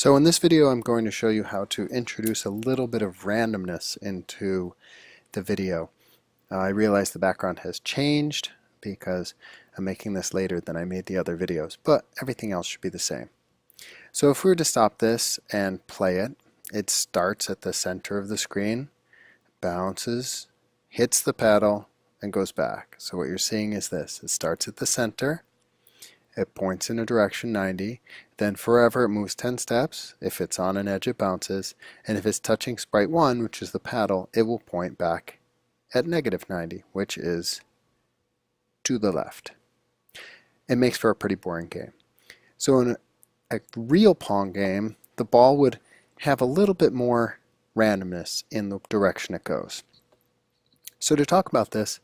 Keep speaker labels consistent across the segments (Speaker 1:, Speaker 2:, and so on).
Speaker 1: So in this video I'm going to show you how to introduce a little bit of randomness into the video. I realize the background has changed because I'm making this later than I made the other videos, but everything else should be the same. So if we were to stop this and play it, it starts at the center of the screen, bounces, hits the pedal, and goes back. So what you're seeing is this. It starts at the center, it points in a direction 90, then forever it moves 10 steps. If it's on an edge it bounces, and if it's touching sprite 1, which is the paddle, it will point back at negative 90, which is to the left. It makes for a pretty boring game. So in a real Pong game, the ball would have a little bit more randomness in the direction it goes. So to talk about this,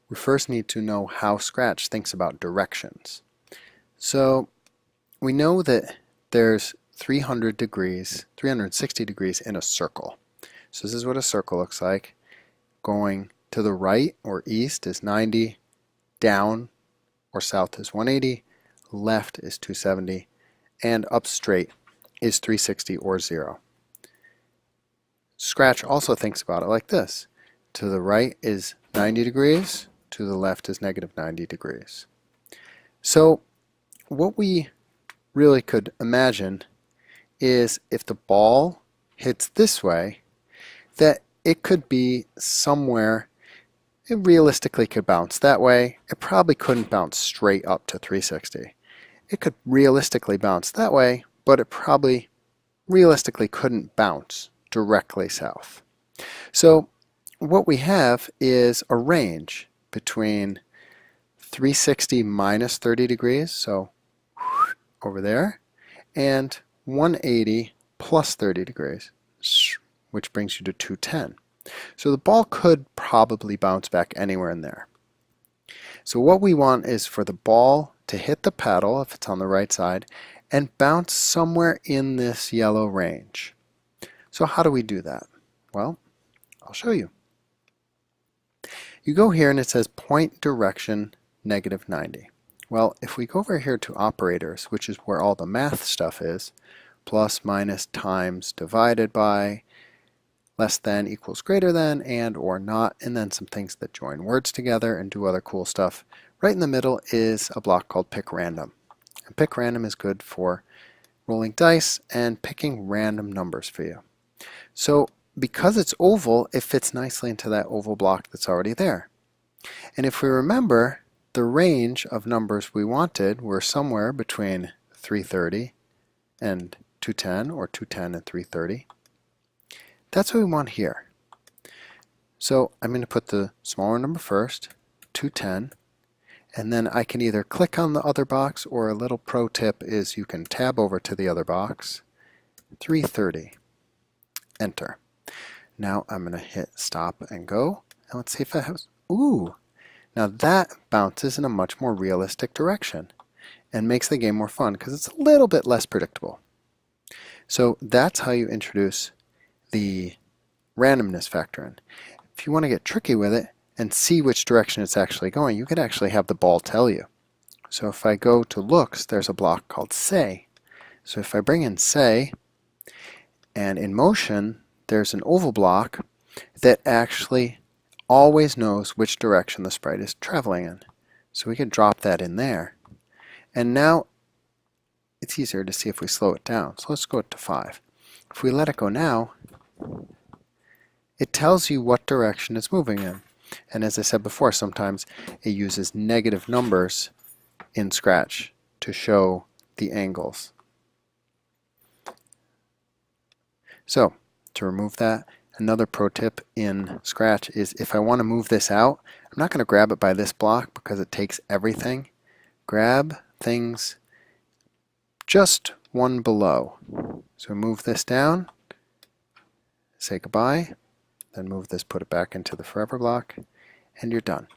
Speaker 1: we first need to know how Scratch thinks about directions. So we know that there's 360 degrees in a circle. So this is what a circle looks like. Going to the right or east is 90, down or south is 180, left is 270, and up straight is 360 or 0. Scratch also thinks about it like this. To the right is 90 degrees, to the left is negative 90 degrees. So what we really could imagine is if the ball hits this way, that it could be somewhere. It realistically could bounce that way. It probably couldn't bounce straight up to 360. It could realistically bounce that way, but it probably realistically couldn't bounce directly south. So what we have is a range between 360 minus 30 degrees, so over there, and 180 plus 30 degrees, which brings you to 210. So the ball could probably bounce back anywhere in there. So what we want is for the ball to hit the paddle, if it's on the right side, and bounce somewhere in this yellow range. So how do we do that? Well, I'll show you. You go here and it says point direction negative 90. Well, if we go over here to operators, which is where all the math stuff is, plus, minus, times, divided by, less than, equals greater than, and or not, and then some things that join words together and do other cool stuff. Right in the middle is a block called pick random. And pick random is good for rolling dice and picking random numbers for you. So because it's oval, it fits nicely into that oval block that's already there. And if we remember, the range of numbers we wanted were somewhere between 330 and 210, or 210 and 330. That's what we want here. So I'm going to put the smaller number first, 210, and then I can either click on the other box, or a little pro tip is you can tab over to the other box, 330, enter. Now I'm going to hit stop and go, and let's see if that has, ooh! Now that bounces in a much more realistic direction and makes the game more fun because it's a little bit less predictable. So that's how you introduce the randomness factor in. If you want to get tricky with it and see which direction it's actually going, you could actually have the ball tell you. So if I go to looks, there's a block called say. So if I bring in say, and in motion, there's an oval block that actually always knows which direction the sprite is traveling in. So we can drop that in there. And now it's easier to see if we slow it down. So let's go to 5. If we let it go now, it tells you what direction it's moving in. And as I said before, sometimes it uses negative numbers in Scratch to show the angles. So to remove that, another pro tip in Scratch is if I want to move this out, I'm not going to grab it by this block because it takes everything. Grab things just one below. So move this down, say goodbye, then move this, put it back into the forever block, and you're done.